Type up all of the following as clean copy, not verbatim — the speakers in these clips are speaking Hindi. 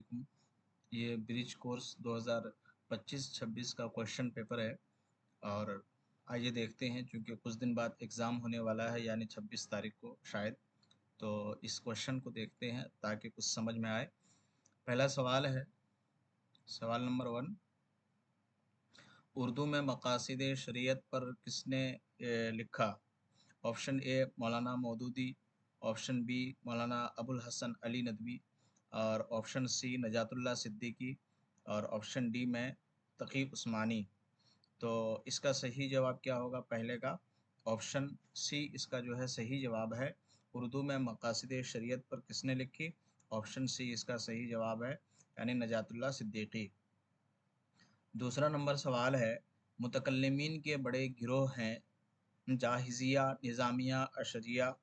वालेकुम। ये ब्रिज कोर्स 2025-26 का क्वेश्चन पेपर है और आइए देखते हैं, क्योंकि कुछ दिन बाद एग्ज़ाम होने वाला है, यानी 26 तारीख को शायद। तो इस क्वेश्चन को देखते हैं ताकि कुछ समझ में आए। पहला सवाल है, सवाल नंबर 1, उर्दू में मकासिद शरीयत पर किसने लिखा? Option A Maulana Maududi, option B Maulana Abul Hasan Ali Nadvi, और ऑप्शन सी नजातुल्लाह सिद्दीकी, और ऑप्शन डी में तकी उस्मानी। तो इसका सही जवाब क्या होगा? पहले का ऑप्शन सी इसका जो है सही जवाब है। उर्दू में मकासिद शरीयत पर किसने लिखी? ऑप्शन सी इसका सही जवाब है, यानी नजातुल्लाह सिद्दीकी। दूसरा नंबर सवाल है, मुतकल्लिमीन के बड़े गिरोह हैं Jahiziya, Nizamiya, Ashariya.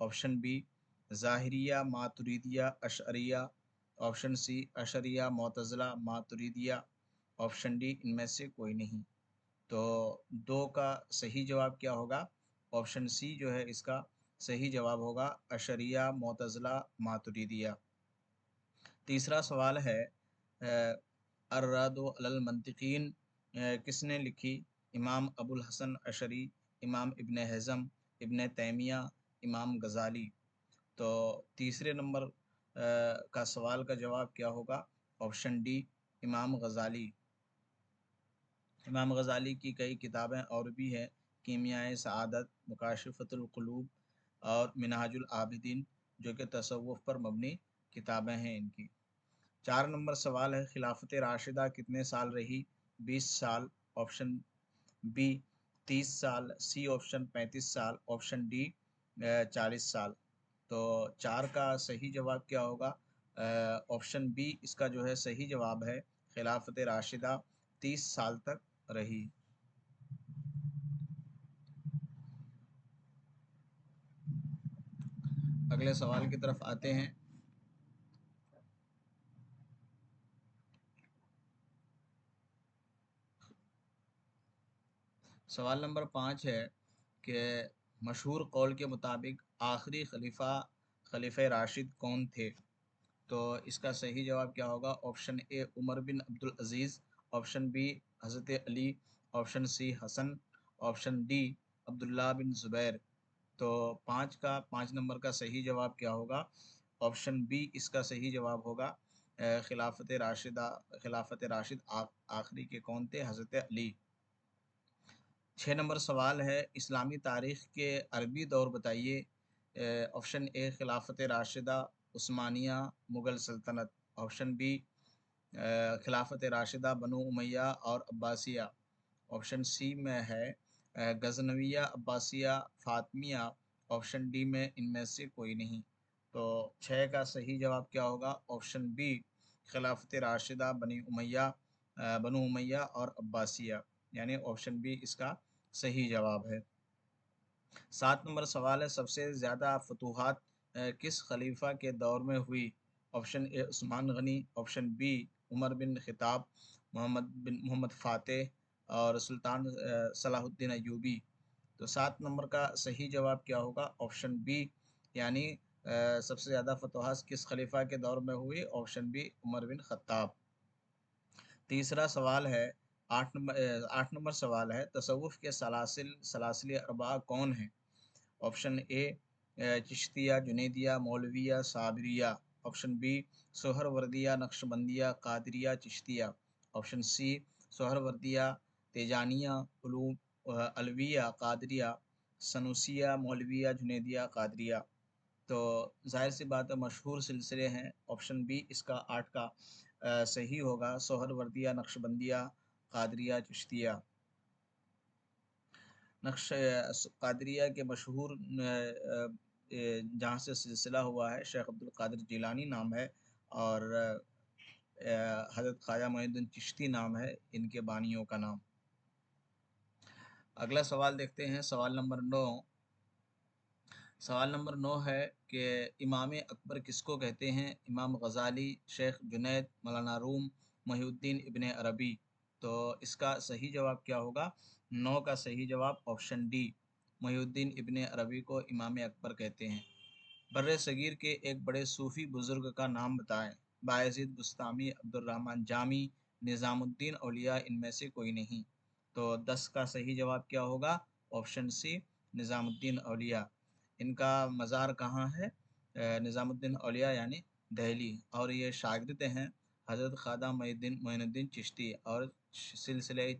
Option B Zahiriya, Maturidiya, Ashariya. Option C Ashariya, Mutazila, Maturidiya. Option D इनमें से कोई नहीं। तो दो का सही जवाब क्या होगा? ऑप्शन सी जो है इसका सही जवाब होगा, अशरिया, मुअतज़िला, मातुरिदिया। तीसरा सवाल है, अर्रादु अलल मंतिकीन किसने लिखी? इमाम अबुल हसन अशरी, इमाम इब्न हज़म, इब्न तैमिया, इमाम गज़ाली। तो तीसरे नंबर का सवाल का जवाब क्या होगा? ऑप्शन डी इमाम गज़ाली। इमाम गज़ाली की कई किताबें और भी हैं, कीमियाए सआदत, मुकाशिफ़तुल क़ुलूब और मिनहाजुल आबिदीन, जो कि तसव्वुफ़ पर मबनी किताबें हैं इनकी। 4 नंबर सवाल है, खिलाफत राशिदा कितने साल रही? 20 साल, ऑप्शन बी 30 साल, सी ऑप्शन 35 साल, ऑप्शन डी 40 साल। तो 4 का सही जवाब क्या होगा? ऑप्शन बी इसका जो है सही जवाब है, खिलाफत राशिदा 30 साल तक रही। अगले सवाल की तरफ आते हैं। सवाल नंबर 5 है कि मशहूर कौल के मुताबिक आखिरी खलीफा राशिद कौन थे? तो इसका सही जवाब क्या होगा? Option A Umar bin Abdul Aziz, option B Hazrat Ali, option C Hasan, option D Abdullah bin Zubair. तो 5 नंबर का सही जवाब क्या होगा? ऑप्शन बी इसका सही जवाब होगा, खिलाफत राशिद आखिरी के कौन थे? हज़रत अली। 6 नंबर सवाल है, इस्लामी तारीख़ के अरबी दौर बताइए। ऑप्शन ए खिलाफत राशिदा, उस्मानिया, मुग़ल सल्तनत। ऑप्शन बी खिलाफत राशिदा, बनु उमैया और अब्बासिया। ऑप्शन सी में है गज़नविया, अब्बासिया, फ़ातिमिया। ऑप्शन डी में इनमें से कोई नहीं। तो 6 का सही जवाब क्या होगा? ऑप्शन बी खिलाफत राशिदा, बनु उमैया और अब्बासिया, यानी ऑप्शन बी इसका सही जवाब है। 7 नंबर सवाल है, सबसे ज़्यादा फतूहात किस खलीफा के दौर में हुई? Option A Usman Ghani, option B Umar bin Khattab, Muhammad फ़ातेह और सुल्तान सलाहुद्दीन अय्यूबी। तो 7 नंबर का सही जवाब क्या होगा? ऑप्शन बी, यानी सबसे ज़्यादा फतूहात किस खलीफा के दौर में हुई? Option B Umar bin Khattab. तीसरा सवाल है, 8 नंबर सवाल है, तसव्वुफ़ के सलासिल अरबा कौन हैं? ऑप्शन ए चिश्तिया, जुनैदिया, मौलविया, साबरिया। ऑप्शन बी सोहरवर्दिया, नक्शबंदिया, कादरिया, चिश्तिया। ऑप्शन सी सोहरवर्दिया, तेजानिया, अलविया, कादरिया, सनूसिया, मौलविया, जुनैदिया, कादरिया। तो जाहिर सी बात है, मशहूर सिलसिले हैं। ऑप्शन बी इसका 8 का सही होगा, सोहरवर्दिया, नक्शबंदिया, कादरिया, चिश्तिया। कादरिया के मशहूर जहाँ से सिलसिला हुआ है, शेख अब्दुल कादिर जिलानी नाम है, और हज़रत ख्वाजा मोइनुद्दीन चिश्ती नाम है इनके बानियों का नाम। अगला सवाल देखते हैं, सवाल नंबर 9। सवाल नंबर 9 है कि इमाम अकबर किसको कहते हैं? इमाम गज़ाली, शेख जुनैद, मौलाना रूम, मुहिउद्दीन इब्न अरबी। तो इसका सही जवाब क्या होगा? 9 का सही जवाब ऑप्शन डी, मुहिउद्दीन इब्न अरबी को इमाम अकबर कहते हैं। बर्रे सगीर के एक बड़े सूफ़ी बुज़ुर्ग का नाम बताएं। बायज़ीद बुस्तामी, अब्दुर्रहमान जामी, निज़ामुद्दीन औलिया, इनमें से कोई नहीं। तो 10 का सही जवाब क्या होगा? ऑप्शन सी, निज़ामुद्दीन औलिया। इनका मज़ार कहाँ है? निज़ामुद्दीन औलिया यानी दिल्ली, और ये शागिर्द हैं हज़रत ख्वाजा मोइनुद्दीन चिश्ती, और सिलसिले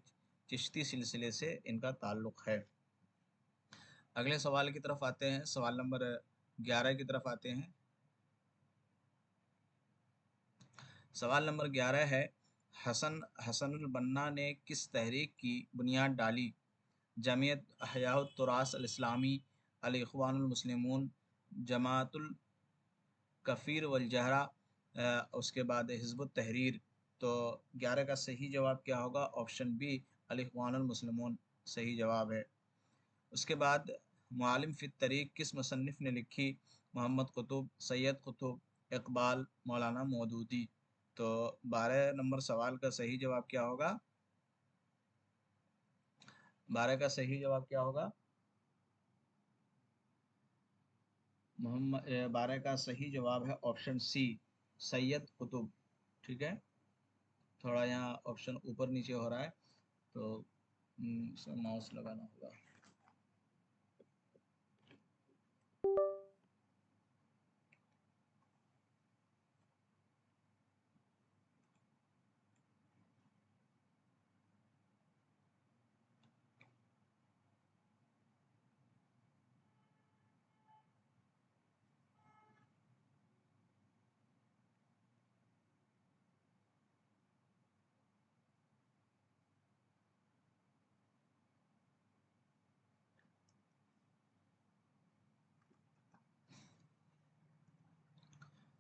चिश्ती सिलसिले से इनका ताल्लुक़ है। अगले सवाल की तरफ आते हैं, सवाल नंबर 11 की तरफ आते हैं। सवाल नंबर 11 है, हसनुल बन्ना ने किस तहरीक की बुनियाद डाली? जमीयत अहयाउत तुरास अल इस्लामी, अल इख्वानुल मुस्लिमून, जमातुल कफ़ीर वल जहरा, उसके बाद हिज़्बुत तहरीर। तो 11 का सही जवाब क्या होगा? ऑप्शन बी, अल इख्वानुल मुस्लिमून सही जवाब है। उसके बाद मुआलिम फ़ी तरीक़ किस मुसन्निफ़ ने लिखी? मोहम्मद कुतुब, सैयद कुतुब, इक़बाल, मौलाना मौदूदी। तो 12 नंबर सवाल का सही जवाब क्या होगा? 12 का सही जवाब क्या होगा? 12 का सही जवाब है ऑप्शन सी, सैयद कुतुब। ठीक है, थोड़ा यहाँ ऑप्शन ऊपर नीचे हो रहा है, तो इसमें माउस लगाना होगा।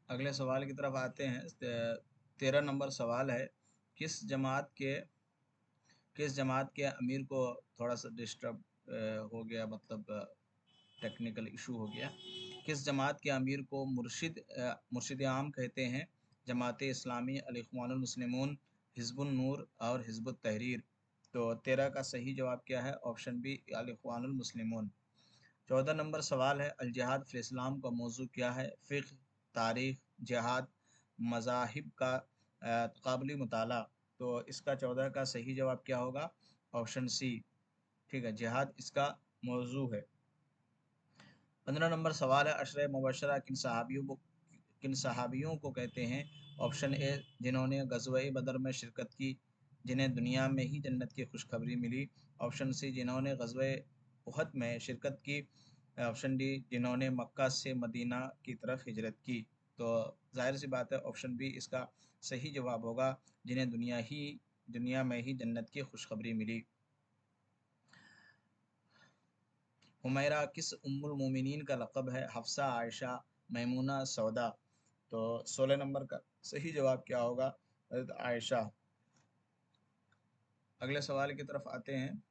अगले सवाल की तरफ आते हैं। 13 नंबर सवाल है, किस जमात के किस जमात के अमीर को, थोड़ा सा डिस्टर्ब हो गया, मतलब टेक्निकल इशू हो गया। किस जमात के अमीर को मुर्शिद आम कहते हैं? जमात इस्लामी, अल इख्वानुल मुस्लिमून, हिज़्बुन नूर और हिज़्बुत तहरीर। तो 13 का सही जवाब क्या है? ऑप्शन बी, अल इख्वानुल मुस्लिमून। 14 नंबर सवाल है, अल जिहाद फिल इस्लाम का मौजू क्या है? फ़िक़्ह, तारीख़, जिहाद, मज़ाहिब का तक़ाबुली मुताला। तो इसका 14 का सही जवाब क्या होगा? ऑप्शन सी, ठीक है, जिहाद इसका मौजू है। 15 नंबर सवाल है, अशरे मुबशरा किन सहाबियों को कहते हैं? ऑप्शन ए, जिन्होंने ग़ज़वे बदर में शिरकत की, जिन्हें दुनिया में ही जन्नत की खुशखबरी मिली। ऑप्शन सी, जिन्होंने ग़ज़वे उहद में शिरकत की। ऑप्शन डी, जिन्होंने मक्का से मदीना की तरफ हिजरत की। तो जाहिर सी बात है ऑप्शन बी इसका सही जवाब होगा, जिन्हें दुनिया में ही जन्नत की खुशखबरी मिली। हुमैरा किस उम्मुल मोमिनीन का लक़ब है? हफ्सा, आयशा, मैमूना, सौदा। तो 16 नंबर का सही जवाब क्या होगा? हज़रत आयशा। अगले सवाल की तरफ आते हैं।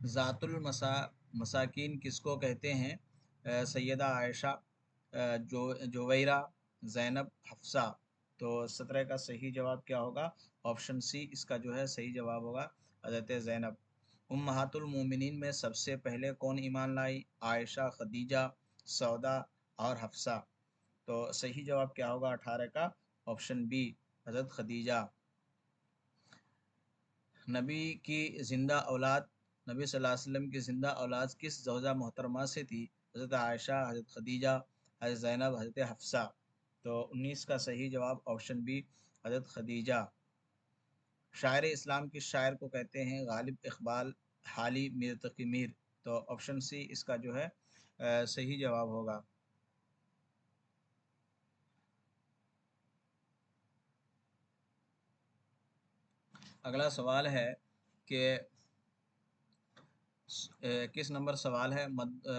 ज़ातुल मसाकिन किसको कहते हैं? सैयदा आयशा, जोवैरा, ज़ैनब, हफ्सा। तो 17 का सही जवाब क्या होगा? ऑप्शन सी इसका जो है सही जवाब होगा, हज़रत ज़ैनब। उम्महातुल मोमिनीन में सबसे पहले कौन ईमान लाई? आयशा, खदीजा, सौदा और हफ्सा। तो सही जवाब क्या होगा 18 का? ऑप्शन बी, हज़रत खदीजा। नबी की ज़िंदा औलाद नबी सल्लल्लाहु अलैहि वसल्लम की ज़िंदा औलाद किस ज़ौजा मोहतरमा से थी? हज़रत आयशा, हज़रत खदीजा, हज़रत ज़ैनब, हज़रत हफ्सा। तो 19 का सही जवाब ऑप्शन बी, हज़रत खदीजा। शायर इस्लाम किस शायर को कहते हैं? गालिब इकबाल, हाली, मीर तकी मीर। तो ऑप्शन सी इसका जो है सही जवाब होगा। अगला सवाल है कि किस नंबर सवाल है,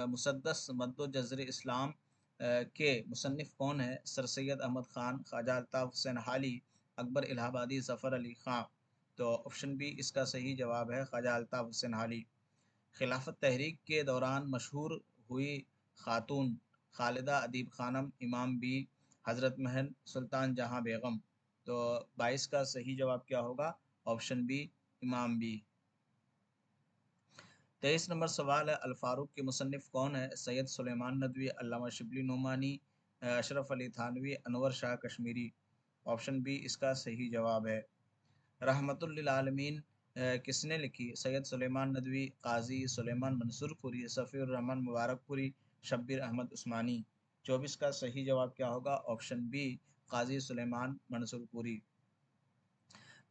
मुसद्दस मद्दो जज़र इस्लाम के मुसन्निफ़ कौन है? सर सैयद अहमद ख़ान, ख्वाजा अल्ताफ़ हुसैन हाली, अकबर इलाहाबादी, ज़फ़र अली ख़ां। तो ऑप्शन बी इसका सही जवाब है, ख्वाजा अल्ताफ़ हुसैन हाली। खिलाफत तहरीक के दौरान मशहूर हुई खातून? खालिदा अदीब ख़ानम, इमाम बी, हज़रत महल, सुल्तान जहाँ बेगम। तो 22 का सही जवाब क्या होगा? ऑप्शन बी, इमाम बी। 23 नंबर सवाल है, अल फारूक के मुसन्निफ कौन है? सैयद सुलेमान नदवी, अल्लामा शिबली नोमानी, अशरफ अली थानवी, अनवर शाह कश्मीरी। ऑप्शन बी इसका सही जवाब है। रहमतुल लिल आलमीन किसने लिखी? सैयद सुलेमान नदवी, काजी सुलेमान मंसूरपुरी, सफ़ीउर रहमान मुबारकपुरी, शब्बीर अहमद उस्मानी। 24 का सही जवाब क्या होगा? ऑप्शन बी, काजी सुलेमान मंसूरपुरी।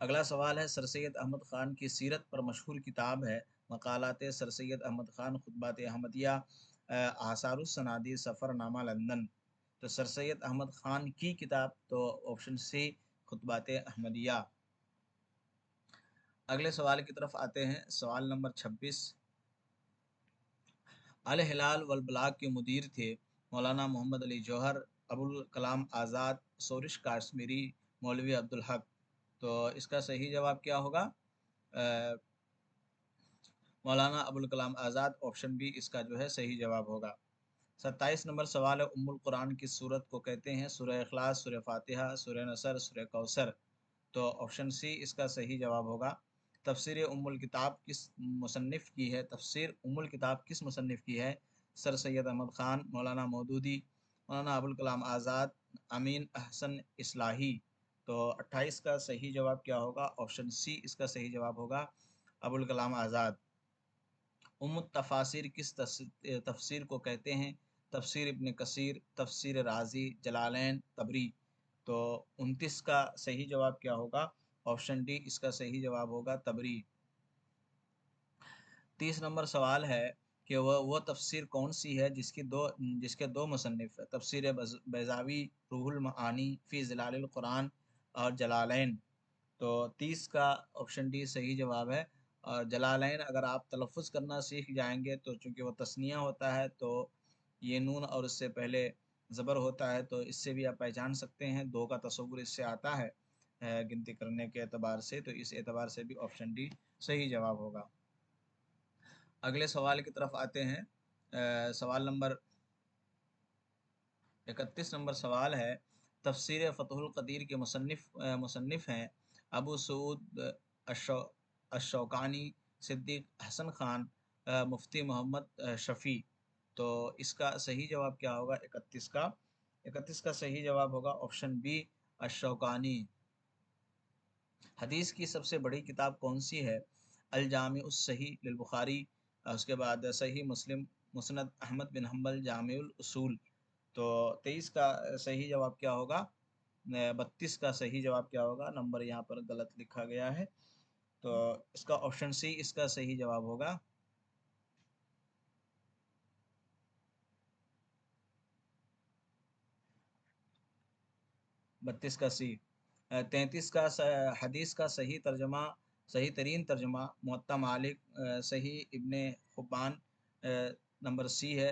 अगला सवाल है, सर सैयद अहमद ख़ान की सीरत पर मशहूर किताब है मकालात सर सैयद अहमद ख़ान, खुतबात अहमदिया, आसारुस सनादी, सफ़रनामा लंदन। तो सर सैयद अहमद ख़ान की किताब, तो ऑप्शन सी, खुतबात अहमदिया। अगले सवाल की तरफ आते हैं, सवाल नंबर 26। अल हिलाल वल बलाग के मुदीर थे मौलाना मोहम्मद अली जौहर, अबुल कलाम आज़ाद, सोरिश काश्मीरी, मौलवी अब्दुल हक। तो इसका सही जवाब क्या होगा? अ, मौलाना अबुल कलाम आज़ाद, ऑप्शन बी इसका जो है सही जवाब होगा। 27 नंबर सवाल है, उम्मुल कुरान किस सूरत को कहते हैं? सूरह इखलास, सूरह फातिहा, सूरह नसर, सूरह कौसर। तो ऑप्शन सी इसका सही जवाब होगा। तफसीर उम्मुल किताब किस मुसन्निफ़ की है? तफसीर उम्मुल किताब किस मुसन्निफ़ की है? सर सैयद अहमद ख़ान, मौलाना मौदूदी, मौलाना अबुल कलाम आज़ाद, अमीन अहसन इस्लाही। तो 28 का सही जवाब क्या होगा? ऑप्शन सी इसका सही जवाब होगा, अबुल कलाम आज़ाद। तफासिर किस तफसीर को कहते हैं? तफसीर इब्न कसीर, तफसीर राजी, जलालैन, तबरी। तो 29 का सही जवाब क्या होगा? ऑप्शन डी इसका सही जवाब होगा, तबरी। 30 नंबर सवाल है कि वह तफसीर कौन सी है जिसके दो मुसन्निफ़ है? तफसीर बैज़ावी, रूहुल मआनी, फ़ी ज़िलालिल कुरान और जलालैन। तो 30 का ऑप्शन डी सही जवाब है। और जलालैन अगर आप तलफ़ुज़ करना सीख जाएंगे, तो चूँकि वो तस्निया होता है, तो ये नून और उससे पहले ज़बर होता है, तो इससे भी आप पहचान सकते हैं। 2 का तसव्वुर इससे आता है गिनती करने के एतबार से, तो इस एतबार से भी ऑप्शन डी सही जवाब होगा। अगले सवाल की तरफ आते हैं। सवाल नंबर 31 नंबर सवाल है, तफसीर फ़तहुल क़दीर के मुसन्निफ़ हैं अबू सऊद अश-शौकानी, सिद्दीक़ हसन ख़ान, मुफ्ती मोहम्मद शफ़ी। तो इसका सही जवाब क्या होगा? 31 का सही जवाब होगा ऑप्शन बी, अश-शौकानी। हदीस की सबसे बड़ी किताब कौन सी है? अल जामिउस सही लिल बुखारी, उसके बाद सही मुस्लिम, मुस्नद अहमद बिन हम्बल, जामिउल उसूल। तो 23 का सही जवाब क्या होगा? 32 का सही जवाब क्या होगा? नंबर यहाँ पर गलत लिखा गया है, तो इसका ऑप्शन सी इसका सही जवाब होगा। 32 का सी। 33 का हदीस का सही तरीन तर्जमा मुअत्ता मालिक, सही इब्ने हुब्बान, नंबर सी है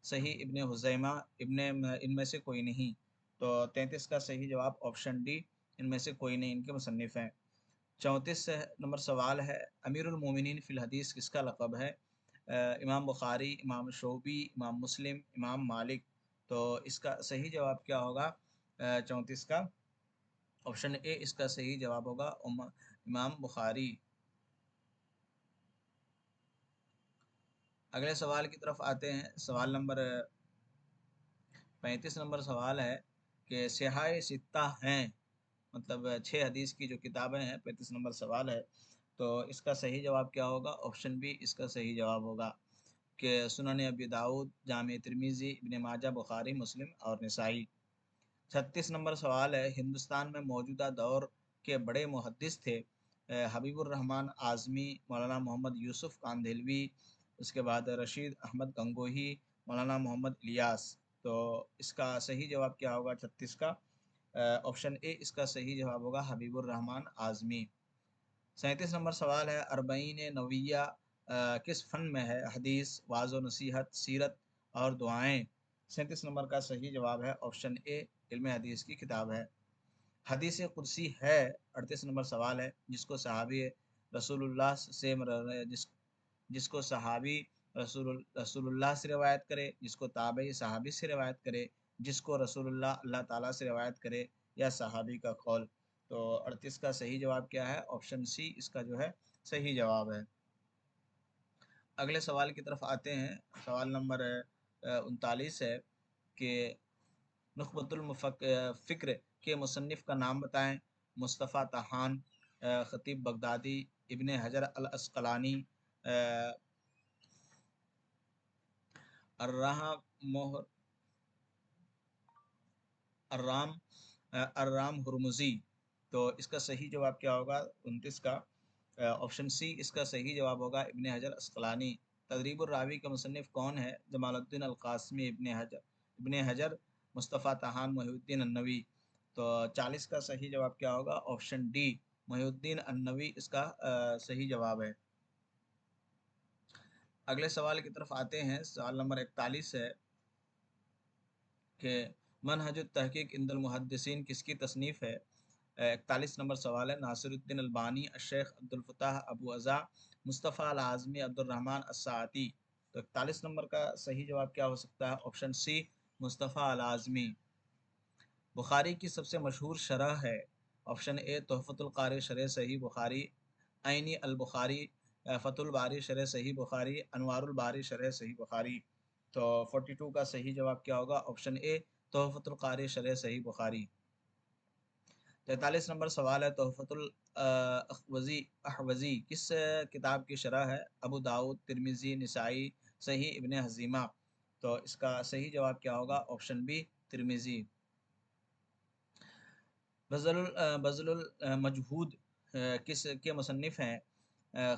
सही इब्ने हुज़ैमा, इनमें से कोई नहीं। तो 33 का सही जवाब ऑप्शन डी, इनमें से कोई नहीं इनके मुसन्निफ़ हैं। 34 नंबर सवाल है, अमीरुल मोमिनीन फ़िल हदीस किसका लक़ब है? इमाम बुखारी, इमाम शोबी, इमाम मुस्लिम, इमाम मालिक। तो इसका सही जवाब क्या होगा? 34 का ऑप्शन ए इसका सही जवाब होगा, इमाम बुखारी। अगले सवाल की तरफ आते हैं। सवाल नंबर 35 नंबर सवाल है कि सिहाए सित्ता हैं, मतलब 6 हदीस की जो किताबें हैं। 35 नंबर सवाल है, तो इसका सही जवाब क्या होगा? ऑप्शन बी इसका सही जवाब होगा कि सुनन अबी दाऊद, जामे तिर्मिज़ी, इब्न माजा, बुखारी, मुस्लिम और निसाई। 36 नंबर सवाल है, हिंदुस्तान में मौजूदा दौर के बड़े मुहद्दिस थे हबीबुर रहमान आज़मी, मौलाना मोहम्मद यूसुफ़ कांदेलवी, उसके बाद रशीद अहमद गंगोही, मौलाना मोहम्मद इलियास। तो इसका सही जवाब क्या होगा? 36 का ऑप्शन ए इसका सही जवाब होगा, हबीबुर रहमान आज़मी। 37 नंबर सवाल है, अरबईन नविया किस फ़न में है? हदीस, वाज़ व नसीहत, सीरत और दुआएं। 37 नंबर का सही जवाब है ऑप्शन ए, इल्म हदीस की किताब है। हदीस कुदसी है, 38 नंबर सवाल है, जिसको सहाबी रसूलुल्लाह से जिसको सहाबी रसूलुल्लाह से रिवायत करे, जिसको ताबई सहाबी से रिवायत करे, जिसको रसूलुल्लाह अल्लाह ताला से रिवायत करे, या सहाबी का कौल। तो 38 का सही जवाब क्या है? ऑप्शन सी इसका जो है सही जवाब है। अगले सवाल की तरफ आते हैं। सवाल नंबर 39 है कि नुखबतुल फ़िक्र के मुसन्निफ़ का नाम बताएं। मुस्तफ़ा तहान, ख़तीब बगदादी, इब्ने हजर अल अस्क़लानी, अर्राम मोहर अर्राम अर्राम हुरमुज़ी। तो इसका सही जवाब क्या होगा 29 का? ऑप्शन सी इसका सही जवाब होगा इब्ने हजर अस्क़लानी। तदरीबुर रावी के मुसन्निफ़ कौन है? जमालुद्दीन अल क़ासिमी, इब्ने हजर, मुस्तफ़ा तहान, मुहिउद्दीन अन्नवी। तो 40 का सही जवाब क्या होगा? ऑप्शन डी मुहिउद्दीन अन्नवी इसका सही जवाब है। अगले सवाल की तरफ आते हैं। सवाल नंबर 41 है कि मनहजुत तहकीक इंदल मुहद्दिसीन किसकी तसनीफ़ है? 41 नंबर सवाल है। नासिरुद्दीन अलबानी, शेख अब्दुल फ़ताह अबू अज़ा, मुस्तफ़ा अल आज़मी, अब्दुर्रहमान अस्साती। तो 41 नंबर का सही जवाब क्या हो सकता है? ऑप्शन सी मुस्तफ़ा अल आज़मी। बुखारी की सबसे मशहूर शरह है? ऑप्शन ए तोहफ़तुल क़ारी शरह सही बुखारी, आइनी अल बुखारी, फ़तहुल बारी शरह सही बुखारी, अनवारुल बारी शरह सही बुखारी। तो 42 का सही जवाब क्या होगा? ऑप्शन ए तोहफ़तुल क़ारी शरह सही बुखारी। 43 नंबर सवाल है। तोहफ़तुल अहवज़ी किस किताब की शरह है? अबू दाऊद, तिर्मिज़ी, निसाई, सही इब्ने हज़ीमा। तो इसका सही जवाब क्या होगा? ऑप्शन बी तिर्मिज़ी। बज़लुल मजहूद किस के मुसन्निफ़ हैं?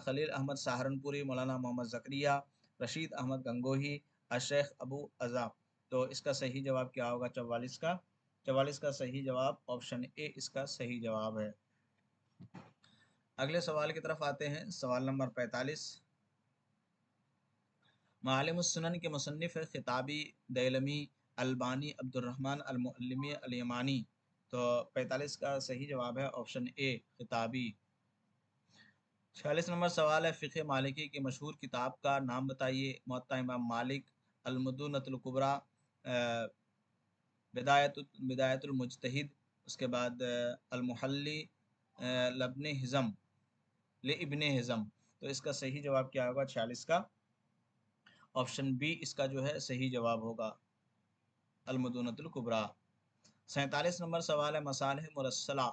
खलील अहमद सहारनपुरी, मौलाना मोहम्मद ज़करिया, रशीद अहमद गंगोही, शेख अबू अज़ा। तो इसका सही जवाब क्या होगा 44 का? 44 का सही जवाब ऑप्शन ए इसका सही जवाब है। अगले सवाल की तरफ आते हैं। सवाल नंबर 45। मालिमुस्सुनन के मुसन्निफ़ है ख़िताबी, दैलमी, अल्बानी, अब्दुर्रहमान अल-मुअल्लिमी अल-यमानी। तो 45 का सही जवाब है ऑप्शन ए ख़िताबी। 46 नंबर सवाल है। फ़िक़्ह मालिकी की मशहूर किताब का नाम बताइए। मुअत्ता इमाम मालिक, अल-मुदूनतुल कुबरा, बिदायतुल मुज्तहिद, उसके बाद अल-मुहल्ली, लब्न हिज़म इब्ने हिज़म। तो इसका सही जवाब क्या होगा 46 का? ऑप्शन बी इसका जो है सही जवाब होगा, अल-मुदूनतुल कुबरा। 47 नंबर सवाल है। मसालिह मुरस्सला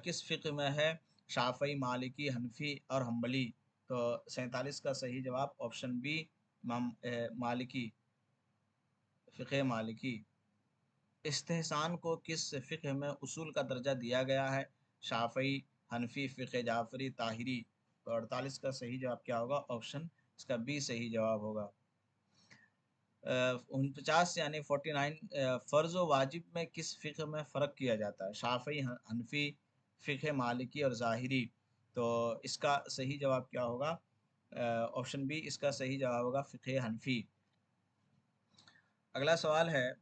किस फ़िक़्ह में है? शाफ़ई, मालिकी, हनफ़ी और हम्बली। तो 47 का सही जवाब ऑप्शन बी मालिकी, फ़िक़्ह मालिकी। इस्तिहसान को किस फ़िक़्ह में उसूल का दर्जा दिया गया है? शाफ़ई, हनफ़ी, फ़िक़्ह जाफ़री, ताहिरी। तो 48 का सही जवाब क्या होगा? ऑप्शन इसका बी सही जवाब होगा। 49 यानी 49 फ़र्ज़ व वाजिब में किस फ़िक़्ह में फ़र्क किया जाता है? शाफ़ई, हनफ़ी, फ़िक़्ह मालिकी और ज़ाहिरी। तो इसका सही जवाब क्या होगा? ऑप्शन बी इसका सही जवाब होगा, फ़िक़्ह हनफ़ी। अगला सवाल है।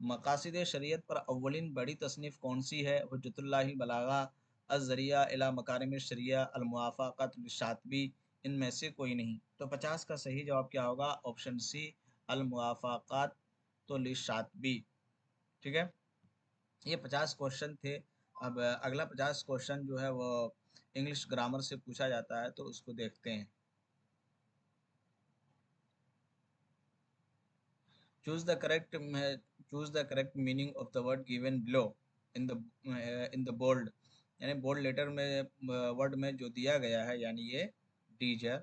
मक़ासिद शरीयत पर अव्वलिन बड़ी तसनीफ़ कौन सी है? हुज्जतुल्लाहिल बलागा, अज़-ज़रिया इला मकारिमिश शरिया, अल-मुवाफ़क़त लिश-शातिबी, इनमें से कोई नहीं। तो 50 का सही जवाब क्या होगा? ऑप्शन सी अल-मुवाफ़क़त तो लिश-शातिबी। ठीक है, ये 50 क्वेश्चन थे। अब अगला 50 क्वेश्चन जो है वो इंग्लिश ग्रामर से पूछा जाता है, तो उसको देखते हैं। Choose the correct choose the correct meaning of the word given below in the bold। यानी बोल्ड लेटर में वर्ड में जो दिया गया है, यानी ये टीचर।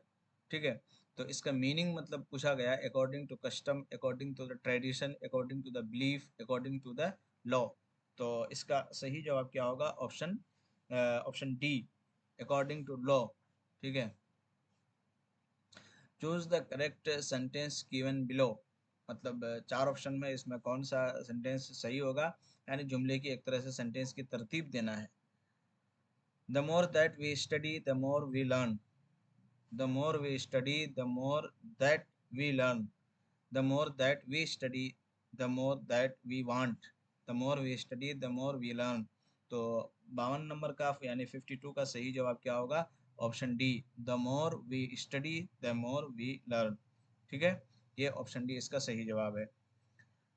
ठीक है, तो इसका मीनिंग मतलब पूछा गया है according to custom, according to the tradition, according to the belief, according to the law. तो इसका सही जवाब क्या होगा? Option D according to law. ठीक है। Choose the correct sentence given below, मतलब चार ऑप्शन में इसमें कौन सा सेंटेंस सही होगा? यानी जुमले की एक तरह से सेंटेंस की तरतीब देना है। The more that we study the more we learn, the more we study the more that we learn, the more that we study the more that we want, the more we study the more we learn. तो 52 नंबर का यानी 52 का सही जवाब क्या होगा? Option D the more we study the more we learn. ठीक है, ये ऑप्शन डी इसका सही जवाब है।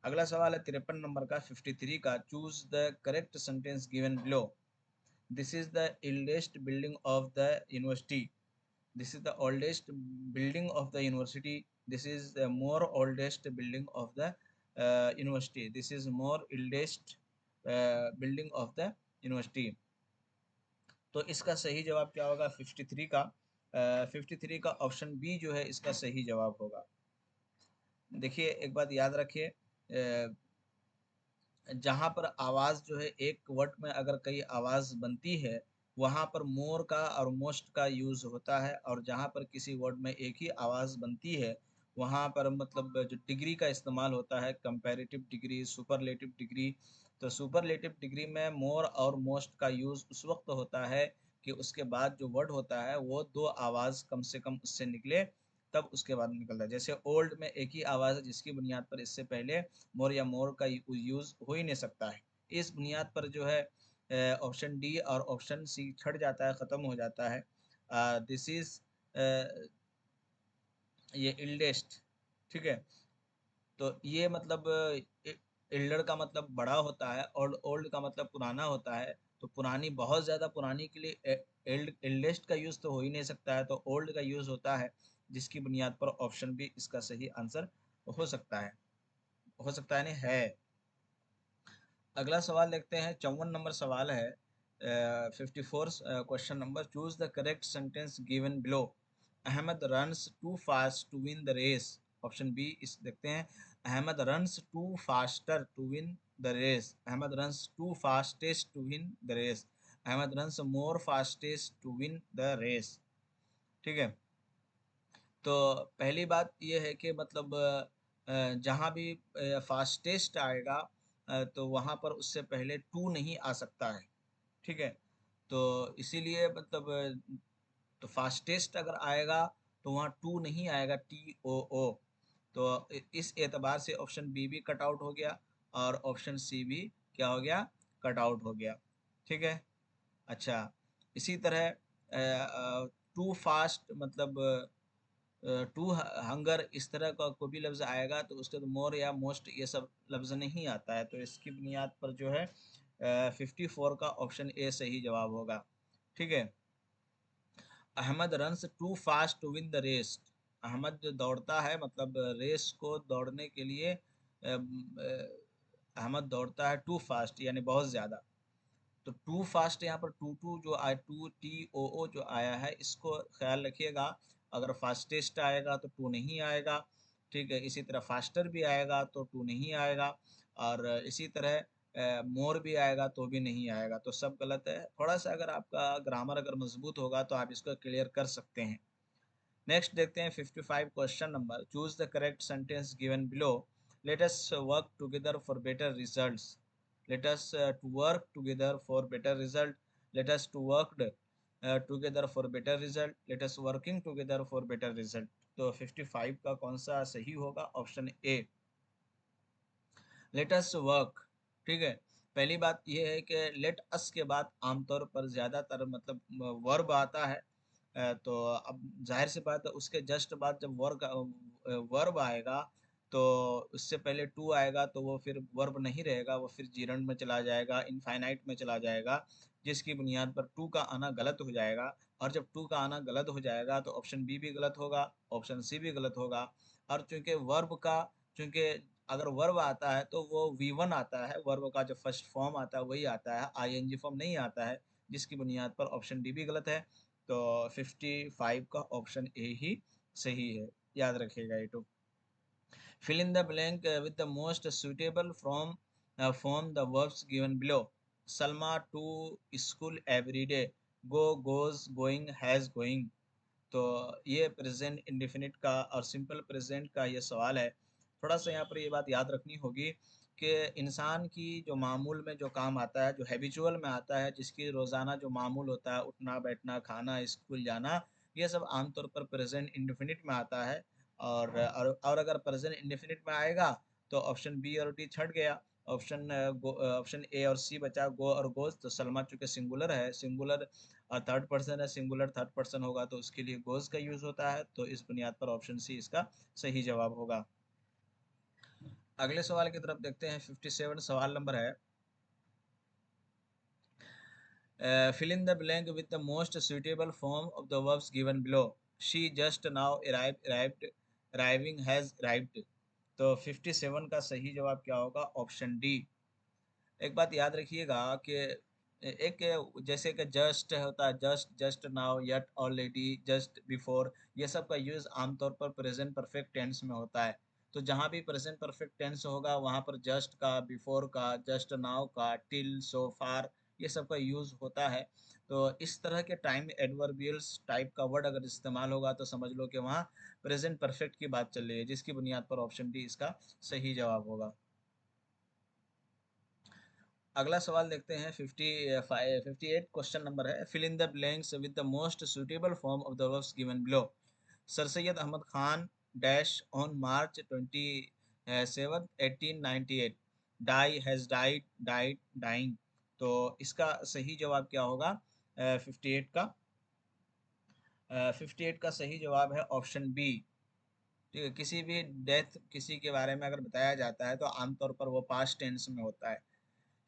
अगला सवाल है 53 नंबर का 53 का, choose the correct sentence given below. This is the eldest building of the university. This is the oldest building of the university. This is the more oldest building of the university. This is more oldest building of the university. तो इसका सही जवाब क्या होगा 53 का? 53 का ऑप्शन बी जो है इसका सही जवाब होगा। देखिए एक बात याद रखिए, जहाँ पर आवाज़ जो है एक वर्ड में अगर कई आवाज़ बनती है, वहाँ पर मोर का और मोस्ट का यूज़ होता है, और जहाँ पर किसी वर्ड में एक ही आवाज़ बनती है, वहाँ पर मतलब जो डिग्री का इस्तेमाल होता है, कंपैरेटिव डिग्री, सुपरलेटिव डिग्री। तो सुपरलेटिव डिग्री में मोर और मोस्ट का यूज़ उस वक्त होता है कि उसके बाद जो वर्ड होता है वो दो आवाज़ कम से कम उससे निकले, तब उसके बाद निकलता है। जैसे ओल्ड में एक ही आवाज़ है जिसकी बुनियाद पर इससे पहले मोर या मोर का यूज़ हो ही नहीं सकता है। इस बुनियाद पर जो है ऑप्शन डी और ऑप्शन सी छँट जाता है, ख़त्म हो जाता है। दिस इज़ ये इल्डेस्ट, ठीक है? तो ये मतलब एल्डर का मतलब बड़ा होता है और ओल्ड का मतलब पुराना होता है। तो पुरानी, बहुत ज़्यादा पुरानी के लिए एल्डेस्ट का यूज़ तो हो ही नहीं सकता है, तो ओल्ड का यूज़ होता है, जिसकी बुनियाद पर ऑप्शन बी इसका सही आंसर हो सकता है। हो सकता है नहीं, है। अगला सवाल देखते हैं, 54 नंबर सवाल है। 54 question number, choose the correct sentence given below. Ahmad runs too fast to win the race. Option B इस देखते हैं, Ahmad runs too faster to win the race. Ahmad runs too fastest to win the race. Ahmad runs more fastest to win the race. ठीक है। तो पहली बात ये है कि मतलब जहाँ भी फास्टेस्ट आएगा तो वहाँ पर उससे पहले टू नहीं आ सकता है। ठीक है। तो इसीलिए मतलब तो फास्टेस्ट अगर आएगा तो वहाँ टू नहीं आएगा, टी ओ ओ। तो इस एतबार से ऑप्शन बी भी कट आउट हो गया और ऑप्शन सी भी क्या हो गया, कट आउट हो गया। ठीक है। अच्छा, इसी तरह टू फास्ट मतलब टू हंगर, इस तरह का कोई भी लफ्ज़ आएगा तो उसके तो मोर या मोस्ट ये सब लफ्ज़ नहीं आता है। तो इसकी बुनियाद पर जो है 54 का ऑप्शन ए सही जवाब होगा। ठीक है। Ahmad runs too fast to win the race. Ahmad जो दौड़ता है मतलब रेस को दौड़ने के लिए अहमद दौड़ता है टू फास्ट यानी बहुत ज़्यादा। तो टू फास्ट यहाँ पर टू टू जो आया, टू टी ओ ओ जो आया है, इसको ख्याल रखिएगा। अगर फास्टेस्ट आएगा तो टू नहीं आएगा। ठीक है। इसी तरह फास्टर भी आएगा तो टू नहीं आएगा, और इसी तरह मोर भी आएगा तो भी नहीं आएगा। तो सब गलत है। थोड़ा सा अगर आपका ग्रामर अगर मजबूत होगा तो आप इसको क्लियर कर सकते हैं। नेक्स्ट देखते हैं 55 question number, choose the correct sentence given below. Let us work together for better results. Let us to work together for better result. Let us to work together for better result. Let us working together for better result. तो 55 का कौन सा सही होगा? Option A, let us work. ठीक है। पहली बात यह है कि लेट अस के बाद आमतौर पर ज़्यादातर मतलब वर्ब आता है। तो अब जाहिर सी बात है उसके जस्ट बाद जब वर्ब आएगा तो उससे पहले टू आएगा तो वो फिर वर्ब नहीं रहेगा, वो फिर जीरंड में चला जाएगा, इनफाइनाइट में चला जाएगा, जिसकी बुनियाद पर टू का आना गलत हो जाएगा। और जब टू का आना गलत हो जाएगा तो ऑप्शन बी भी गलत होगा, ऑप्शन सी भी गलत होगा। और चूंकि अगर वर्ब आता है तो वो वी1 आता है, वर्ब का जो फर्स्ट फॉर्म आता है वही आता है, आईएनजी फॉर्म नहीं आता है, जिसकी बुनियाद पर ऑप्शन डी भी गलत है। तो 55 का ऑप्शन ए ही सही है, याद रखिएगा ये तो। Fill in the blank with the most suitable from the verbs given below. Salma to school every day. Go, goes, going, has, going. तो ये प्रेजेंट इंडेफिनिट का और सिंपल प्रेजेंट का ये सवाल है। थोड़ा सा यहाँ पर ये बात याद रखनी होगी कि इंसान की जो मामूल में जो काम आता है, जो हैबिचुअल में आता है, जिसकी रोज़ाना जो मामूल होता है, उठना बैठना खाना स्कूल जाना, ये सब आमतौर पर प्रेजेंट इंडेफिनिट में आता है। और अगर प्रेजेंट इंडेफिनिट में आएगा तो ऑप्शन बी और डी छट गया। ऑप्शन ए और सी बचा, गो और गोज। तो सलमा चूंकि सिंगुलर है, सिंगुलर और थर्ड पर्सन है, सिंगुलर थर्ड पर्सन होगा तो उसके लिए गोज का यूज होता है। तो इस बुनियाद पर ऑप्शन सी इसका सही जवाब होगा। अगले सवाल की तरफ देखते हैं। 57 सवाल नंबर है, fill in the blank with the most suitable form of the verbs given below. She just now arriving has arrived. तो 57 का सही जवाब क्या होगा? Option D. एक बात याद रखिएगा कि एक जैसे कि जस्ट होता है, just, just now, yet, already, just before, ये सब का यूज आमतौर पर प्रेजेंट परफेक्ट टेंस में होता है। तो जहाँ भी प्रेजेंट परफेक्ट टेंस होगा वहाँ पर जस्ट का, बिफोर का, जस्ट नाउ का, टिल, सो फार, ये सब का यूज होता है। तो इस तरह के टाइम एडवर्बियल्स टाइप का वर्ड अगर इस्तेमाल होगा तो समझ लो कि वहाँ प्रेजेंट परफेक्ट की बात चल रही है, जिसकी बुनियाद पर ऑप्शन डी इसका सही जवाब होगा। अगला सवाल देखते हैं। 58 क्वेश्चन नंबर है, fill in the blanks with the most suitable form of the verbs given below. Sir Syed Ahmad Khan dash on March 27 1898, die has died, died, dying. तो इसका सही जवाब क्या होगा? 58 का 58 का सही जवाब है ऑप्शन बी। ठीक है, किसी भी डेथ किसी के बारे में अगर बताया जाता है तो आमतौर पर वो पास्ट टेंस में होता है।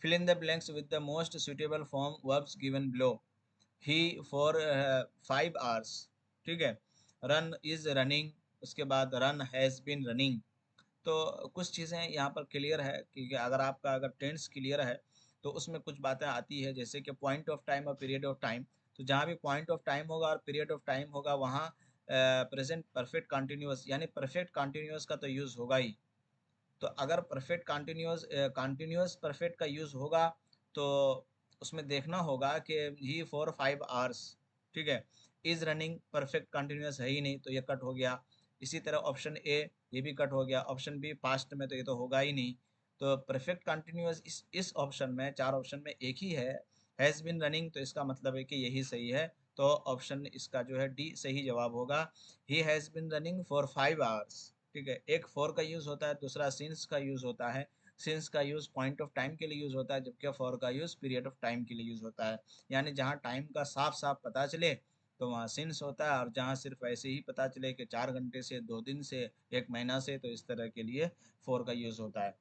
Fill in the blanks with the most suitable form verbs given below. He for 5 hours, ठीक है। Run is running, उसके बाद run has been running। तो कुछ चीज़ें यहाँ पर क्लियर है कि अगर आपका अगर टेंस क्लियर है तो उसमें कुछ बातें आती है, जैसे कि पॉइंट ऑफ टाइम और पीरियड ऑफ टाइम। तो जहाँ भी पॉइंट ऑफ टाइम होगा और पीरियड ऑफ टाइम होगा वहाँ प्रेजेंट परफेक्ट कंटिन्यूअस यानी परफेक्ट कंटिन्यूअस का तो यूज़ होगा ही। तो अगर परफेक्ट कंटिन्यूअस परफेक्ट का यूज़ होगा तो उसमें देखना होगा कि ही फॉर 5 आवर्स, ठीक है। इज रनिंग परफेक्ट कंटिन्यूअस है ही नहीं, तो ये कट हो गया। इसी तरह ऑप्शन ए, ये भी कट हो गया। ऑप्शन बी पास्ट में, तो ये तो होगा ही नहीं। तो परफेक्ट कंटिन्यूअस इस ऑप्शन में, चार ऑप्शन में एक ही हैज़ बिन रनिंग, तो इसका मतलब है कि यही सही है। तो ऑप्शन इसका जो है डी सही जवाब होगा। He has been running for 5 hours. ठीक है, एक फॉर का यूज़ होता है, दूसरा सिंस का यूज़ होता है। सिंस का यूज़ पॉइंट ऑफ टाइम के लिए यूज़ होता है, जबकि फॉर का यूज़ पीरियड ऑफ टाइम के लिए यूज़ होता है। यानी जहाँ टाइम का साफ साफ पता चले तो वहाँ सिंस होता है, और जहाँ सिर्फ ऐसे ही पता चले कि 4 घंटे से, 2 दिन से, 1 महीना से, तो इस तरह के लिए फॉर का यूज़ होता है।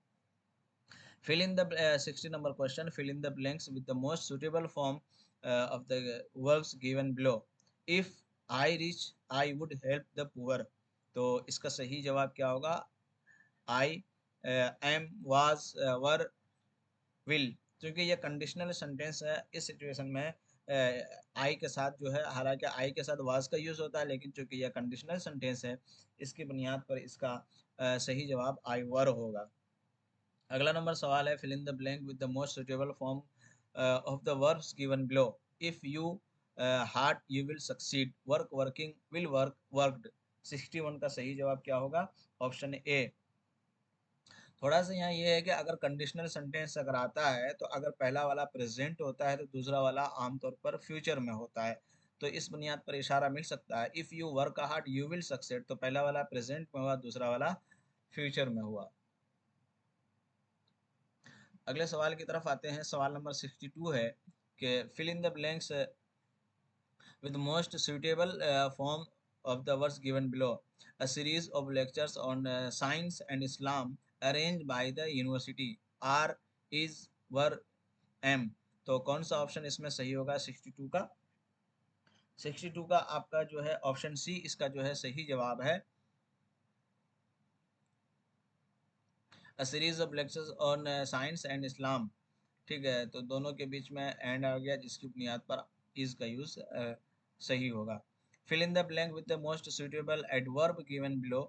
Fill in the 60 number question. Fill in the blanks with the most suitable form of the verbs given below. If I rich, I would help the poor. तो इसका सही जवाब क्या होगा? आई, एम, वाज, वर, विल। क्योंकि ये कंडीशनल सेंटेंस है, इस सिचुएशन में आई के साथ जो है, हालांकि आई के साथ वाज का यूज होता है, लेकिन चूंकि यह कंडीशनल सेंटेंस है इसकी बुनियाद पर इसका सही जवाब आई वर होगा। अगला नंबर सवाल है, fill in the blank with the most suitable form of the verbs given below. If you hard you will succeed, work working, will work worked. 61 का सही जवाब क्या होगा? Option A. थोड़ा सा यहाँ ये है कि अगर कंडीशनल सेंटेंस अगर आता है तो अगर पहला वाला प्रेजेंट होता है तो दूसरा वाला आमतौर पर फ्यूचर में होता है। तो इस बुनियाद पर इशारा मिल सकता है, if you work hard you will succeed, तो पहला वाला प्रेजेंट में हुआ, दूसरा वाला फ्यूचर में हुआ। अगले सवाल की तरफ आते हैं। सवाल नंबर 62 है कि fill in the blanks with most suitable form of the words given below. A series of lectures on science and Islam arranged by the university are, is, were, am। तो कौन सा ऑप्शन इसमें सही होगा 62 का? 62 का आपका जो है ऑप्शन सी इसका जो है सही जवाब है। A series of lectures on science and Islam। ठीक है, तो दोनों के बीच में एंड आ गया, जिसकी बुनियाद पर इज का यूज सही होगा। Fill in the blank with the most suitable adverb given below.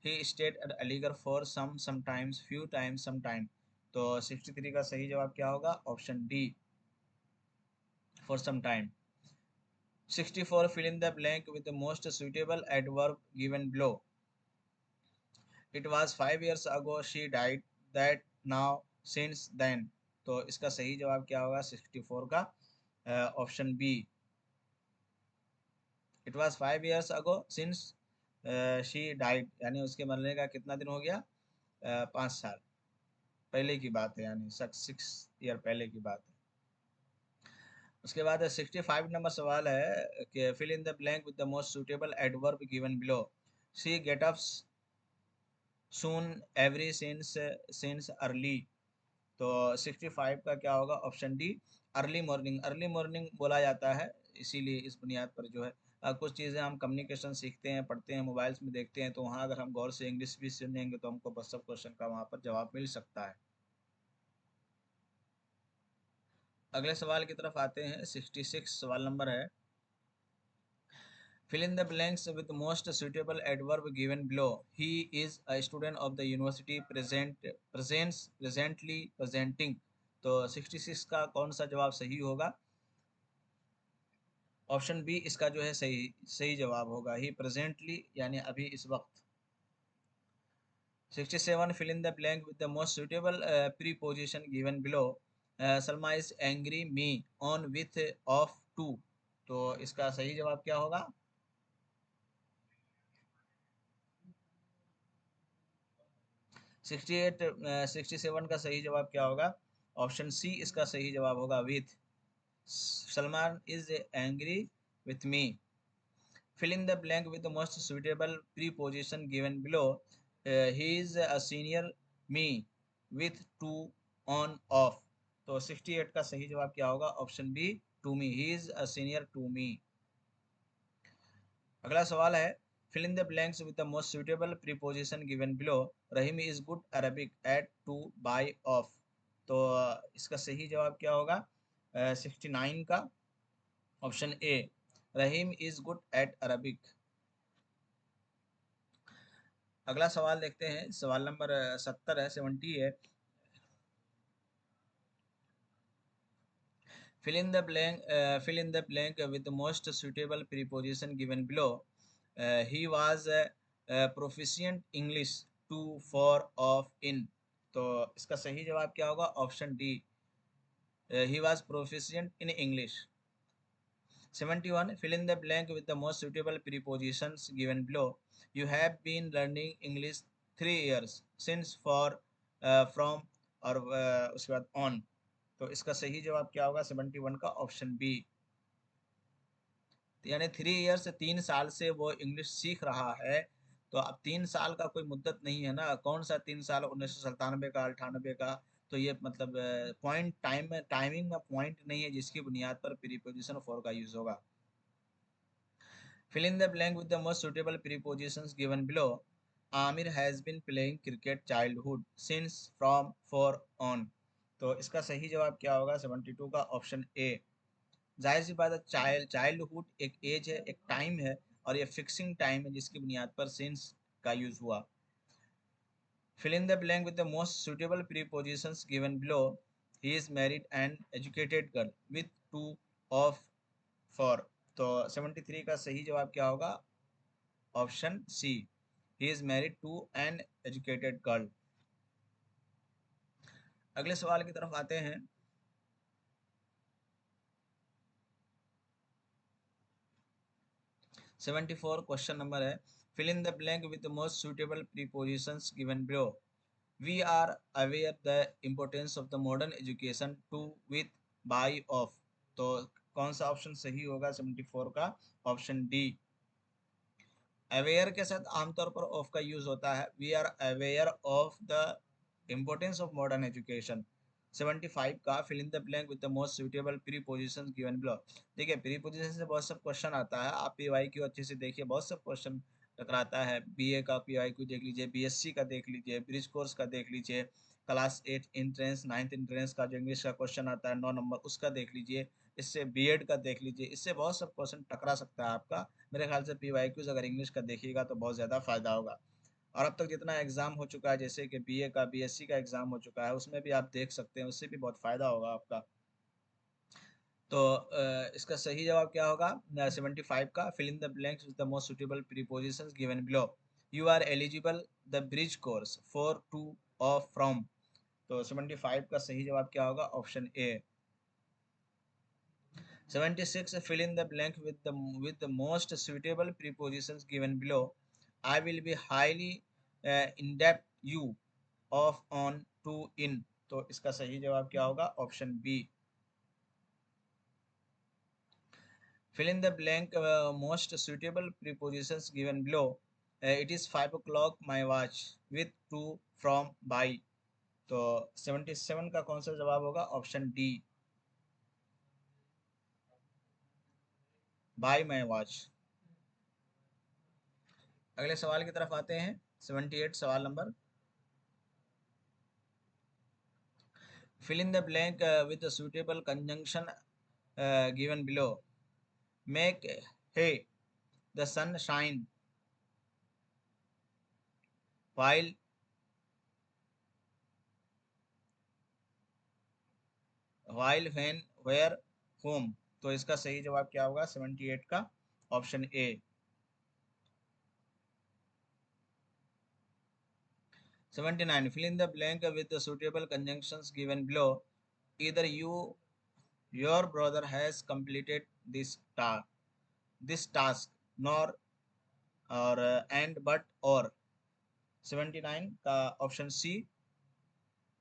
He stayed at Aligarh for some, sometimes, few times, some time. तो 63 का सही जवाब क्या होगा? Option D, for some time. 64, fill in the blank with the most suitable adverb given below. It was 5 years ago she died, that, now, since, then। तो इसका सही जवाब क्या होगा 64 का? Option B. It was 5 years ago since she died, यानी उसके मरने का कितना दिन हो गया? 5 साल पहले की बात है, यानी 6 year पहले की बात है। उसके बाद 65 नंबर सवाल है कि fill in the blank with the most suitable adverb given below. She get ups, soon, every, since early. तो 65 का क्या होगा? Option D, early morning. Early morning बोला जाता है इसीलिए इस बुनियाद पर जो है कुछ चीज़ें हम कम्युनिकेशन सीखते हैं, पढ़ते हैं, मोबाइल्स में देखते हैं, तो वहाँ अगर हम गौर से इंग्लिश भी सुनेंगे तो हमको बस सब क्वेश्चन का वहाँ पर जवाब मिल सकता है। अगले सवाल की तरफ आते हैं। 66 सवाल नंबर है, fill in the blanks with the most suitable adverb given below. He is a student of the university, presently presenting। तो 66 का कौन सा जवाब सही होगा? ऑप्शन बी इसका जो है सही सही जवाब होगा। ही प्रेजेंटली यानी अभी इस वक्त। 67, fill in the blank with the most suitable preposition given below। Salma is angry me on with of to. तो इसका सही जवाब क्या होगा? 68 67 का सही जवाब क्या होगा? ऑप्शन सी इसका सही जवाब होगा, with. Salman is angry with me. fill in the blank with the most suitable preposition given below। He is a senior me with two on off। तो 68 का सही जवाब क्या होगा? Option B, to me. He is a senior to me. अगला सवाल है, fill in the blanks with the most suitable preposition given below। Rahim is good Arabic at to buy off। तो इसका सही जवाब क्या होगा? 69 का option A, Rahim is good at Arabic. अगला सवाल देखते हैं। सवाल नंबर 70 है, 70 है। fill in the blank with the most suitable preposition given below। He was proficient English to, for, of, in। तो इसका सही जवाब क्या होगा? Option D, he was proficient in English। 71, fill in the blank with the most suitable prepositions given below। You have been learning English 3 years, since, for, from, और उसके बाद on। तो इसका सही जवाब क्या होगा? 71 का ऑप्शन बी। यानी 3 ईयर से 3 साल से वो इंग्लिश सीख रहा है। तो अब 3 साल का कोई मुद्दत नहीं है ना, कौन सा 3 साल? 1997 का, 98 का? तो ये मतलब पॉइंट टाइमिंग में पॉइंट नहीं है जिसकी बुनियाद पर प्रीपोजिशन फॉर का यूज होगा। Fill in the blank with the most suitable prepositions given below। Amir has been playing cricket childhood, since, from, for, on। तो इसका सही जवाब क्या होगा? 72 का ऑप्शन ए। जाहिर सी बात है, चाइल्डहुड एक एज है, एक टाइम है, और ये फिक्सिंग टाइम है जिसकी बुनियाद पर सिंस का यूज हुआ। Fill in the blank with the most suitable prepositions given below। He is married and educated girl with two of, for। तो 73 का सही जवाब क्या होगा? Option C, he is married to an educated girl. अगले सवाल की तरफ आते हैं। 74 क्वेश्चन नंबर है, fill in the blank with the most suitable prepositions given below. We are aware the importance of the modern education to, with, by, of. तो कौन सा ऑप्शन सही होगा 74 का? Option D. अवेयर के साथ आमतौर पर ऑफ का यूज होता है। We are aware of the importance of modern education. 75 का, fill in the blank with the most suitable preposition given below. देखिए, प्रीपोजिशन से बहुत सब क्वेश्चन आता है, आप पीवाईक्यू अच्छे से देखिए, बहुत सब क्वेश्चन टकराता है। बीए का पीवाईक्यू देख लीजिए, बीएससी का देख लीजिए, ब्रिज कोर्स का देख लीजिए, क्लास 8 एंट्रेंस, 9th एंट्रेंस का जो इंग्लिश का क्वेश्चन आता है 9 नंबर, उसका देख लीजिए। इससे बीएड का देख लीजिए, इससे बहुत सब क्वेश्चन टकरा सकता है आपका। मेरे ख्याल से पीवाईक्यूज अगर इंग्लिश का देखिएगा तो बहुत ज़्यादा फायदा होगा। और अब तक जितना एग्जाम हो चुका है, जैसे कि बीए का, बीएससी का एग्जाम हो चुका है, उसमें भी आप देख सकते हैं, उससे भी बहुत फायदा होगा आपका। तो इसका सही जवाब क्या होगा? 75 का, fill in the blanks with the most suitable prepositions given below. You are eligible the bridge course for, to, of, from. तो 75 का सही जवाब क्या होगा? Option A. 76, fill in the blank with the most suitable prepositions given below। I will be highly in depth, you, of, on, to, in। तो इसका सही जवाब क्या होगा? Option B. fill in the blank most suitable prepositions given below। It is 5 o'clock my watch with to from by. तो 77 का कौन सा जवाब होगा? Option D, by my watch. अगले सवाल की तरफ आते हैं। 78 सवाल नंबर। Fill in the blank with the suitable conjunction given below. Make hay the sun shine while when where whom। तो इसका सही जवाब क्या होगा 78 का? Option A. 79 fill in the blank with the suitable conjunctions given below. Either your brother has completed this task nor और and but और। 79 का ऑप्शन सी।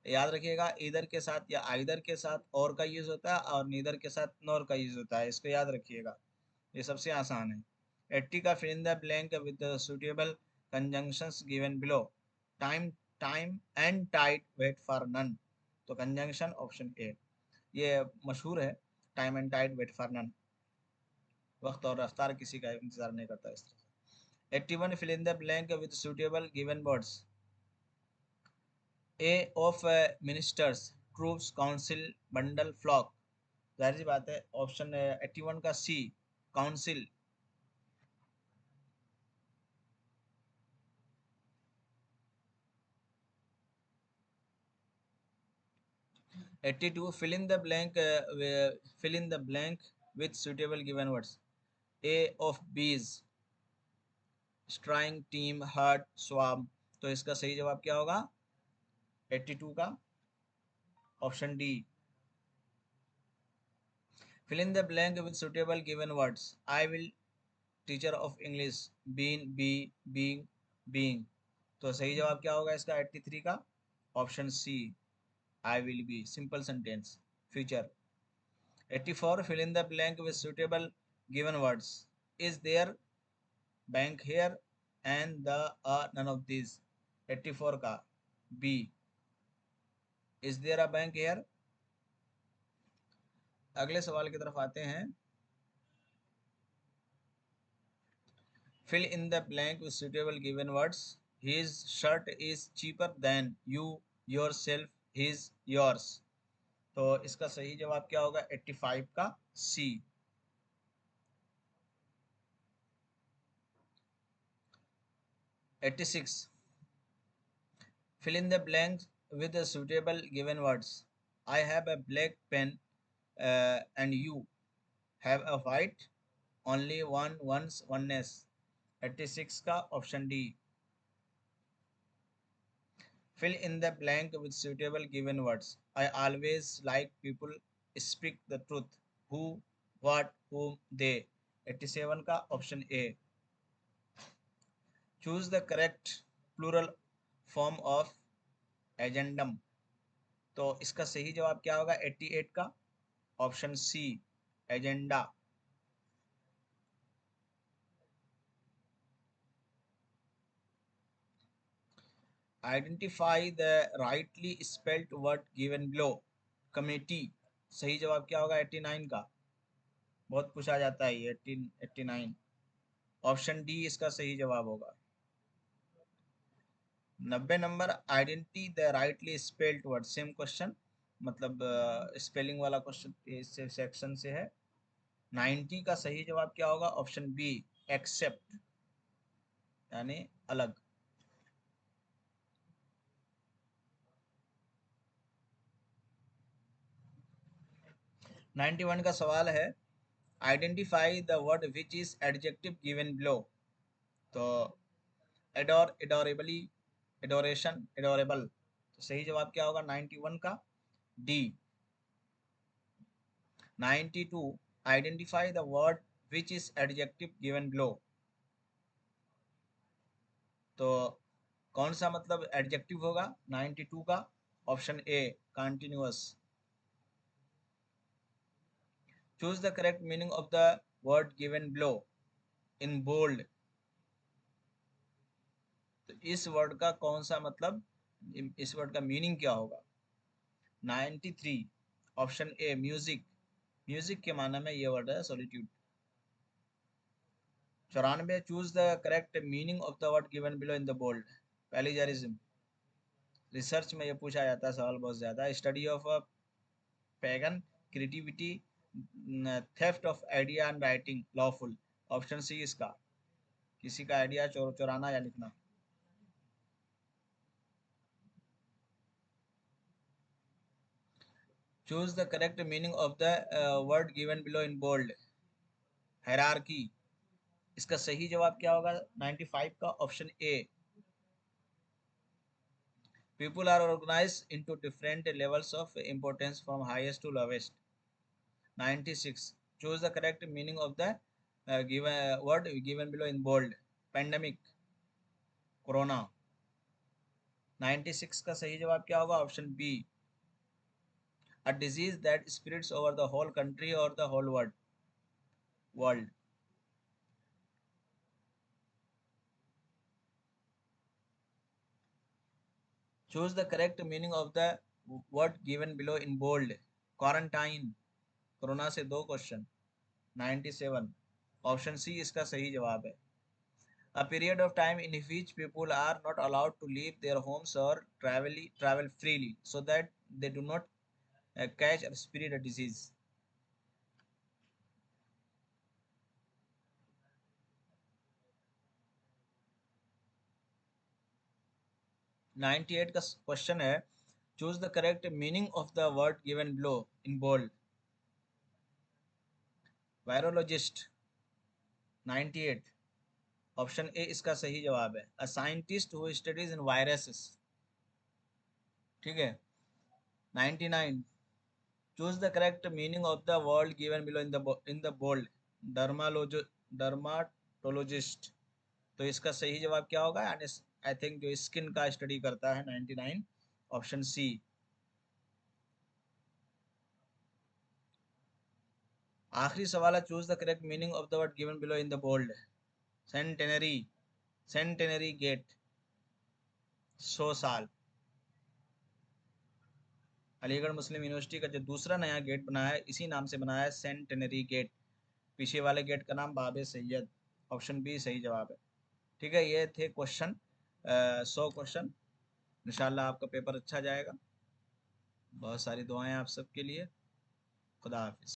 याद रखिएगा, इधर के साथ या आइदर के साथ और का यूज होता है और नीदर के साथ नॉर का यूज होता है, इसको याद रखिएगा, ये सबसे आसान है। 80 का fill in the blank with the suitable conjunctions given below. Time time and tide wait for none. तो कंजंक्शन ऑप्शन ए, ये मशहूर है, time and tide wait for none. वक्त और रफ्तार किसी का इंतजार नहीं करता इस तरह से। 81 fill in the blank with suitable given words. A of ministers, troops, council, bundle, flock. जाहिर सी बात है ऑप्शन 81 का C, council. 82 fill in the blank with suitable given words। A of bees, string, team, hurt, स्वाम। तो इसका सही जवाब क्या होगा 82 का? Option D. fill in the blank with suitable given words। I will teacher of English, been, be, being, being. तो सही जवाब क्या होगा इसका 83 का? Option C, I will be, simple sentence, future. 84 fill in the blank with suitable given words। is there bank here and the none of these। 84 का B, is there a bank here। अगले सवाल की तरफ आते हैं। fill in the blank with suitable given words। his shirt is cheaper than you, yourself, his, yours। तो इसका सही जवाब क्या होगा 85 का? सी। 86 fill in the blanks with the suitable given words। I have a black pen and you have a white, only one once oneness। 86 का option D. fill in the blank with suitable given words। I always like people speak the truth, who, what, whom, they। 87 का option A. choose the correct plural form of agendum। तो इसका सही जवाब क्या होगा 88 का? Option C, agenda. Identify the rightly spelled word given below. Committee. सही जवाब क्या होगा 89 का? बहुत पूछा जाता है ये 89। ऑप्शन डी इसका सही जवाब होगा। 90 number, identity the rightly spelled word, same question, मतलब स्पेलिंग वाला क्वेश्चन इस सेक्शन से है। 90 का सही जवाब क्या होगा? ऑप्शन बी, एक्सेप्ट, यानी अलग। 91 का सवाल है, identify the word which is adjective given below. तो एडोर, एडोरेबली, एडोरेशन, एडोरेबल। तो सही जवाब क्या होगा 91 का? D. 92 identify the word which is adjective given below. तो कौन सा मतलब एडजेक्टिव होगा 92 का? Option A, continuous. Choose the correct meaning of the word given below in bold. तो इस वर्ड का कौन सा मतलब, इस वर्ड का मीनिंग क्या होगा? 93, ऑप्शन ए म्यूजिक, म्यूजिक के माना में ये वर्ड है solitude. 94, choose the correct meaning of the word given below in the bold. Plagiarism, research में ये पूछा जाता है सवाल बहुत ज्यादा। Study of a pagan, creativity, theft of idea and writing lawful. Option C इसका, किसी का आइडिया चुराना या लिखना। Choose the correct meaning of the word given below in bold. Hierarchy, इसका सही जवाब क्या होगा 95 का? Option A, people are organise into different levels of importance from highest to lowest. 96, choose the correct meaning of the given word given below in bold। Pandemic, corona. 96 का सही जवाब क्या होगा? Option B, a disease that spreads over the whole country और the whole world. Choose the correct meaning of the word given below in bold. Quarantine, corona से दो क्वेश्चन। 97, ऑप्शन सी इसका सही जवाब है। A period of time in which people are not allowed to leave their homes or travel freely so that they do not catch or spread a disease। 98 का क्वेश्चन है, choose the correct meaning of the word given below in bold. Virologist. 98, option A इसका सही जवाब है, a scientist who studies in viruses. ठीक है। 99, choose the correct meaning of the word given below in the bold. डर्मालोजो डर्माटोलॉजिस्ट। तो इसका सही जवाब क्या होगा? यानी आई थिंक जो स्किन का स्टडी करता है 99, ऑप्शन सी। आखिरी सवाल है, choose the correct meaning of the word given below in the bold. Centenary, centenary gate, 100 साल। अलीगढ़ मुस्लिम यूनिवर्सिटी का जो दूसरा नया गेट बना है इसी नाम से बनाया है, सेंटेनरी गेट। पीछे वाले गेट का नाम बाब सैयद। ऑप्शन बी सही जवाब है। ठीक है, ये थे क्वेश्चन, 100 क्वेश्चन। इंशाल्लाह आपका पेपर अच्छा जाएगा। बहुत सारी दुआएं आप सबके लिए। खुदा हाफिज।